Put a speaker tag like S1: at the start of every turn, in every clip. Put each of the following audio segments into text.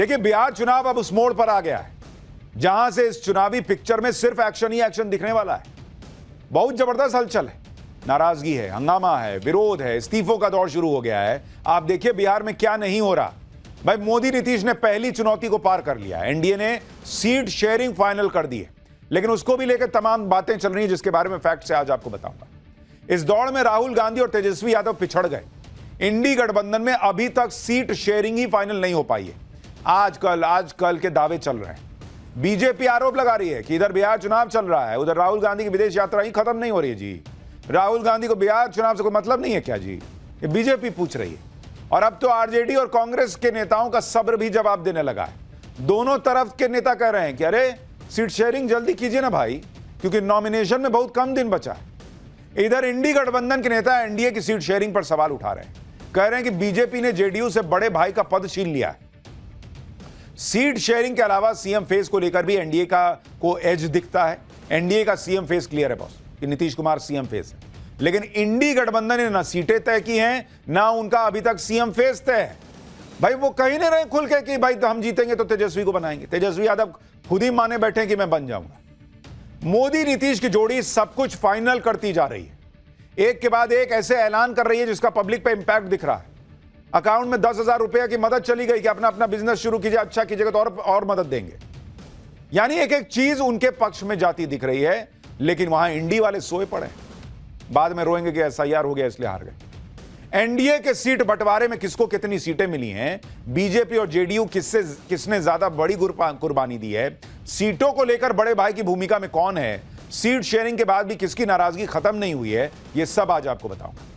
S1: देखिए, बिहार चुनाव अब उस मोड़ पर आ गया है जहां से इस चुनावी पिक्चर में सिर्फ एक्शन ही एक्शन दिखने वाला है। बहुत जबरदस्त हलचल है, नाराजगी है, हंगामा है, विरोध है, इस्तीफों का दौर शुरू हो गया है। आप देखिए बिहार में क्या नहीं हो रहा। भाई, मोदी नीतीश ने पहली चुनौती को पार कर लिया। एनडीए ने सीट शेयरिंग फाइनल कर दी है, लेकिन उसको भी लेकर तमाम बातें चल रही हैं जिसके बारे में फैक्ट से आज आपको बताऊंगा। इस दौड़ में राहुल गांधी और तेजस्वी यादव पिछड़ गए। इंडी गठबंधन में अभी तक सीट शेयरिंग ही फाइनल नहीं हो पाई है। आजकल के दावे चल रहे हैं। बीजेपी आरोप लगा रही है कि इधर बिहार चुनाव चल रहा है, उधर राहुल गांधी की विदेश यात्रा ही खत्म नहीं हो रही है जी। राहुल गांधी को बिहार चुनाव से कोई मतलब नहीं है क्या जी? ये बीजेपी पूछ रही है। और अब तो आरजेडी और कांग्रेस के नेताओं का सब्र भी जवाब देने लगा है। दोनों तरफ के नेता कह रहे हैं कि अरे सीट शेयरिंग जल्दी कीजिए ना भाई, क्योंकि नॉमिनेशन में बहुत कम दिन बचा है। इधर इंडी गठबंधन के नेता एनडीए की सीट शेयरिंग पर सवाल उठा रहे हैं। कह रहे हैं कि बीजेपी ने जेडीयू से बड़े भाई का पद छीन लिया है। सीट शेयरिंग के अलावा सीएम फेस को लेकर भी एनडीए को एज दिखता है। एनडीए का सीएम फेस क्लियर है बॉस, कि नीतीश कुमार सीएम फेस है। लेकिन इंडी गठबंधन ने ना सीटें तय की हैं, ना उनका अभी तक सीएम फेस तय है। भाई, वो कहीं नहीं रहे खुल के कि भाई तो हम जीतेंगे तो तेजस्वी को बनाएंगे। तेजस्वी यादव खुद ही माने बैठे कि मैं बन जाऊंगा। मोदी नीतीश की जोड़ी सब कुछ फाइनल करती जा रही है। एक के बाद एक ऐसे ऐलान कर रही है जिसका पब्लिक पे इंपैक्ट दिख रहा है। अकाउंट में 10,000 रुपए की मदद चली गई कि अपना बिजनेस शुरू कीजिए, अच्छा कीजिएगा तो और मदद देंगे। यानी एक एक चीज उनके पक्ष में जाती दिख रही है। लेकिन वहां इंडी वाले सोए पड़े, बाद में रोएंगे कि एसआईआर हो गया इसलिए हार गए। एनडीए के सीट बंटवारे में किसको कितनी सीटें मिली हैं, बीजेपी और जेडीयू किसने ज्यादा बड़ी कुर्बानी दी है, सीटों को लेकर बड़े भाई की भूमिका में कौन है, सीट शेयरिंग के बाद भी किसकी नाराजगी खत्म नहीं हुई है, यह सब आज आपको बताऊंगा।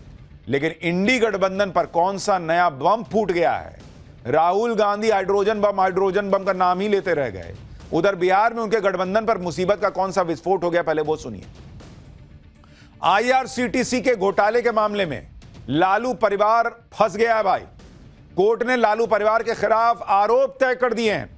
S1: लेकिन इंडी गठबंधन पर कौन सा नया बम फूट गया है? राहुल गांधी हाइड्रोजन बम का नाम ही लेते रह गए। उधर बिहार में उनके गठबंधन पर मुसीबत का कौन सा विस्फोट हो गया, पहले वो सुनिए। आईआरसीटीसी के घोटाले के मामले में लालू परिवार फंस गया है भाई। कोर्ट ने लालू परिवार के खिलाफ आरोप तय कर दिए हैं।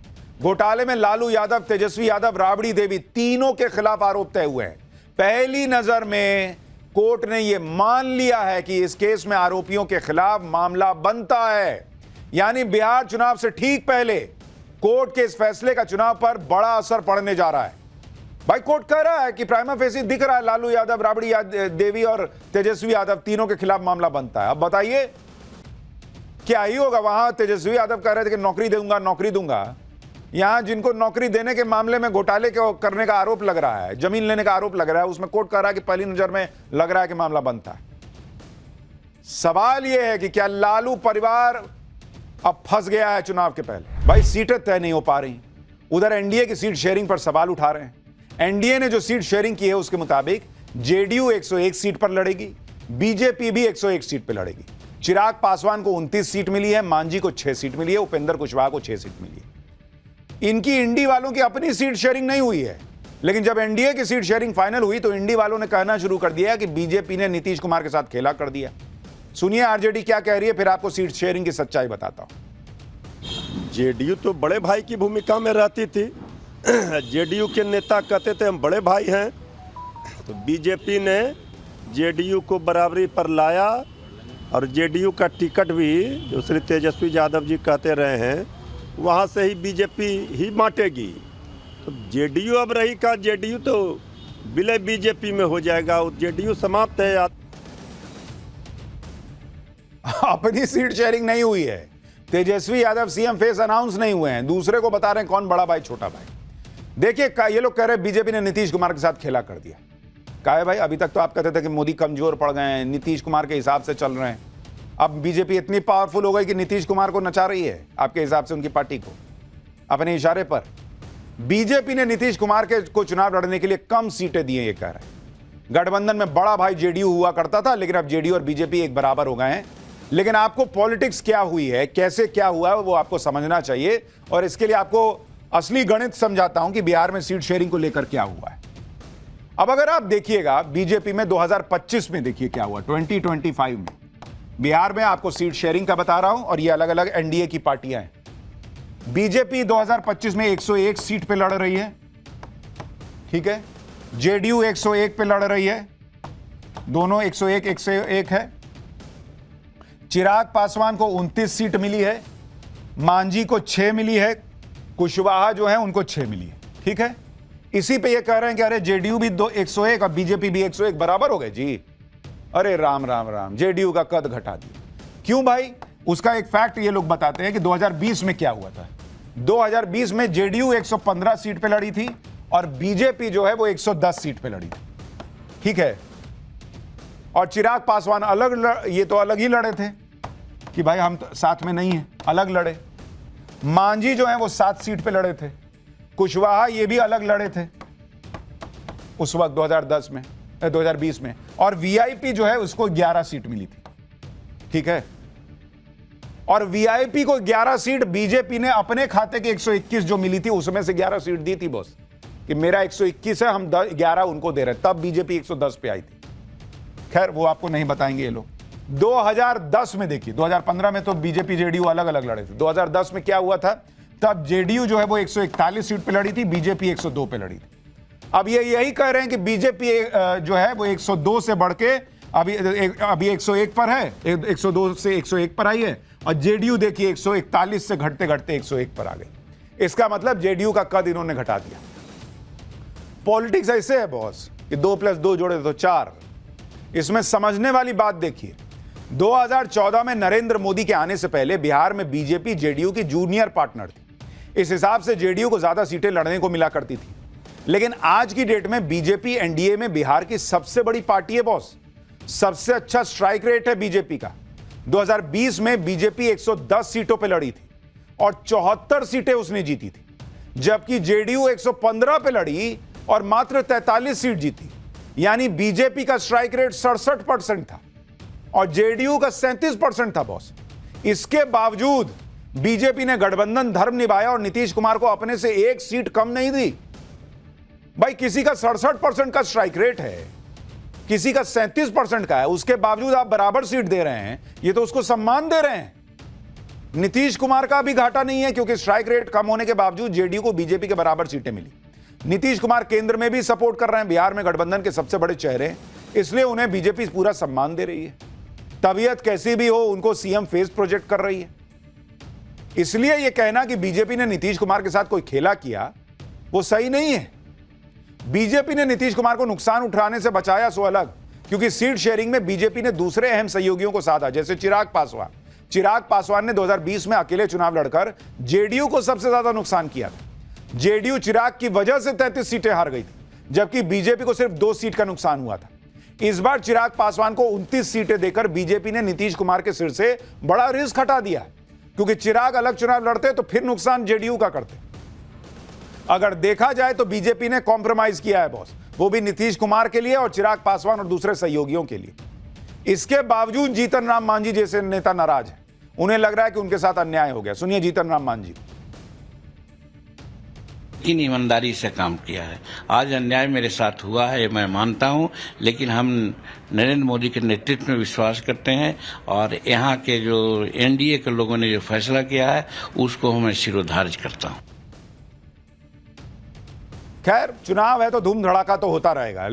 S1: घोटाले में लालू यादव, तेजस्वी यादव, राबड़ी देवी तीनों के खिलाफ आरोप तय हुए हैं। पहली नजर में कोर्ट ने यह मान लिया है कि इस केस में आरोपियों के खिलाफ मामला बनता है। यानी बिहार चुनाव से ठीक पहले कोर्ट के इस फैसले का चुनाव पर बड़ा असर पड़ने जा रहा है। भाई, कोर्ट कह रहा है कि प्राइमा फेसी दिख रहा है लालू यादव, राबड़ी देवी और तेजस्वी यादव तीनों के खिलाफ मामला बनता है। अब बताइए क्या ही होगा? वहां तेजस्वी यादव कह रहे थे कि नौकरी दूंगा। यहां जिनको नौकरी देने के मामले में घोटाले करने का आरोप लग रहा है, जमीन लेने का आरोप लग रहा है, उसमें कोर्ट कह रहा है कि पहली नजर में लग रहा है कि मामला बनता है। सवाल यह है कि क्या लालू परिवार अब फंस गया है चुनाव के पहले? भाई, सीटें तय नहीं हो पा रही। उधर एनडीए की सीट शेयरिंग पर सवाल उठा रहे हैं। एनडीए ने जो सीट शेयरिंग की है उसके मुताबिक जेडीयू 101 सीट पर लड़ेगी, बीजेपी भी 101 सीट पर लड़ेगी। चिराग पासवान को 29 सीट मिली है, मांझी को 6 सीट मिली है, उपेंद्र कुशवाहा को 6 सीट मिली है। इनकी इंडी वालों की अपनी सीट शेयरिंग नहीं हुई है। लेकिन जब एनडीए की सीट शेयरिंग फाइनल हुई तो इंडी वालों ने कहना शुरू कर दिया कि बीजेपी ने नीतीश कुमार के साथ खेला कर दिया। सुनिए आरजेडी क्या कह रही है, फिर आपको सीट शेयरिंग की सच्चाई बताता हूं।
S2: जेडीयू तो बड़े भाई की भूमिका में रहती थी। जेडीयू के नेता कहते थे हम बड़े भाई हैं, तो बीजेपी ने जेडीयू को बराबरी पर लाया और जेडीयू का टिकट भी जो श्री तेजस्वी यादव जी कहते रहे हैं वहाँ से ही बीजेपी ही बांटेगी। तो जेडीयू अब रही का जेडीयू तो विलय बीजेपी में हो जाएगा, जेडीयू समाप्त है।
S1: अपनी सीट शेयरिंग नहीं हुई है। Tejashwi Yadav CM face announce नहीं हुए हैं, दूसरे को बता रहे हैं कौन बड़ा भाई छोटा भाई। देखिए ये लोग कह रहे हैं बीजेपी ने नीतीश कुमार के साथ खेला कर दिया। कहा है भाई, अभी तक तो आप कहते थे कि मोदी कमजोर पड़ गए हैं, नीतीश कुमार के हिसाब से चल रहे हैं। अब बीजेपी इतनी पावरफुल हो गई कि नीतीश कुमार को नचा रही है आपके हिसाब से, उनकी पार्टी को अपने इशारे पर। बीजेपी ने नीतीश कुमार को चुनाव लड़ने के लिए कम सीटें दी हैं, ये कह रहे हैं। गठबंधन में बड़ा भाई जेडीयू हुआ करता था, लेकिन अब जेडीयू और बीजेपी एक बराबर हो गए हैं। लेकिन आपको पॉलिटिक्स क्या हुई है, कैसे क्या हुआ है, वो आपको समझना चाहिए। और इसके लिए आपको असली गणित समझाता हूं कि बिहार में सीट शेयरिंग को लेकर क्या हुआ है। अब अगर आप देखिएगा बीजेपी में 2025 में देखिए क्या हुआ, 2025 में बिहार में आपको सीट शेयरिंग का बता रहा हूं। और ये अलग अलग एनडीए की पार्टियां हैं। बीजेपी 2025 में 101 सीट पे लड़ रही है, ठीक है। जेडीयू 101 पे लड़ रही है, दोनों 101 है। चिराग पासवान को 29 सीट मिली है, मांझी को 6 मिली है, कुशवाहा जो है उनको 6 मिली है। ठीक है, इसी पे ये कह रहे हैं कि अरे जेडीयू भी 101 और बीजेपी भी 101 बराबर हो गए जी। अरे राम राम राम, जेडीयू का कद घटा दिया। क्यों भाई? उसका एक फैक्ट ये लोग बताते हैं कि 2020 में क्या हुआ था। 2020 में जेडीयू 115 सीट पे लड़ी थी और बीजेपी जो है वो 110 सीट पे लड़ी थी। ठीक है, और चिराग पासवान ये तो अलग ही लड़े थे कि भाई हम तो साथ में नहीं हैं, अलग लड़े। मांझी जो है वो 7 सीट पे लड़े थे, कुशवाहा ये भी अलग लड़े थे उस वक्त 2020 में, और वीआईपी जो है उसको 11 सीट मिली थी। ठीक है, और वीआईपी को 11 सीट बीजेपी ने अपने खाते के 121 जो मिली थी उसमें से 11 सीट दी थी बॉस, कि मेरा 121 है, हम 11 उनको दे रहे हैं। तब बीजेपी 110 पे आई थी। खैर वो आपको नहीं बताएंगे ये लोग। 2010 में देखिए, 2015 में तो बीजेपी जेडीयू अलग अलग लड़े थे। 2010 में क्या हुआ था? तब जेडीयू जो है वो 141 सीट पे लड़ी थी, बीजेपी 102 पे लड़ी थी। अब ये यही कह रहे हैं कि बीजेपी जो है वो 102 से बढ़ के अभी 101 पर है, 102 से 101 पर आई है, और जेडीयू देखिए 141 से घटते घटते 101 पर आ गई। इसका मतलब जेडीयू का कद इन्होंने घटा दिया। पॉलिटिक्स ऐसे है बॉस कि 2 + 2 जोड़े तो 4। इसमें समझने वाली बात देखिए, 2014 में नरेंद्र मोदी के आने से पहले बिहार में बीजेपी जेडीयू की जूनियर पार्टनर थी। इस हिसाब से जेडीयू को ज्यादा सीटें लड़ने को मिला करती थी। लेकिन आज की डेट में बीजेपी एनडीए में बिहार की सबसे बड़ी पार्टी है बॉस। सबसे अच्छा स्ट्राइक रेट है बीजेपी का। 2020 में बीजेपी 110 सीटों पे लड़ी थी और 74 सीटें उसने जीती थी, जबकि जेडीयू 115 पे लड़ी और मात्र 43 सीट जीती। यानी बीजेपी का स्ट्राइक रेट 67% था और जेडीयू का 37% था बॉस। इसके बावजूद बीजेपी ने गठबंधन धर्म निभाया और नीतीश कुमार को अपने से 1 सीट कम नहीं दी। भाई किसी का 67% का स्ट्राइक रेट है, किसी का 37% का है, उसके बावजूद आप बराबर सीट दे रहे हैं, ये तो उसको सम्मान दे रहे हैं। नीतीश कुमार का भी घाटा नहीं है, क्योंकि स्ट्राइक रेट कम होने के बावजूद जेडीयू को बीजेपी के बराबर सीटें मिली। नीतीश कुमार केंद्र में भी सपोर्ट कर रहे हैं, बिहार में गठबंधन के सबसे बड़े चेहरे, इसलिए उन्हें बीजेपी पूरा सम्मान दे रही है। तबीयत कैसी भी हो, उनको सीएम फेस प्रोजेक्ट कर रही है। इसलिए यह कहना कि बीजेपी ने नीतीश कुमार के साथ कोई खेला किया, वो सही नहीं है। बीजेपी ने नीतीश कुमार को नुकसान उठाने से बचाया सो अलग, क्योंकि सीट शेयरिंग में बीजेपी ने दूसरे अहम सहयोगियों को साधा, जैसे चिराग पासवान ने 2020 में अकेले चुनाव लड़कर जेडीयू को सबसे ज्यादा नुकसान किया था। जेडीयू चिराग की वजह से 33 सीटें हार गई थी, जबकि बीजेपी को सिर्फ 2 सीट का नुकसान हुआ था। इस बार चिराग पासवान को 29 सीटें देकर बीजेपी ने नीतीश कुमार के सिर से बड़ा रिस्क हटा दिया, क्योंकि चिराग अलग चुनाव लड़ते तो फिर नुकसान जेडीयू का करते। अगर देखा जाए तो बीजेपी ने कॉम्प्रोमाइज किया है बॉस, वो भी नीतीश कुमार के लिए और चिराग पासवान और दूसरे सहयोगियों के लिए। इसके बावजूद जीतन राम मांझी जैसे नेता नाराज हैं, उन्हें लग रहा है कि उनके साथ अन्याय हो गया। सुनिए जीतन राम मांझी।
S3: इन ईमानदारी से काम किया है। आज अन्याय मेरे साथ हुआ है, मैं मानता हूं, लेकिन हम नरेंद्र मोदी के नेतृत्व में विश्वास करते हैं और यहाँ के जो एनडीए के लोगों ने जो फैसला किया है उसको मैं शिरोधार्य करता हूं।
S1: खैर चुनाव है तो धूम धड़ाका तो होता रहेगा।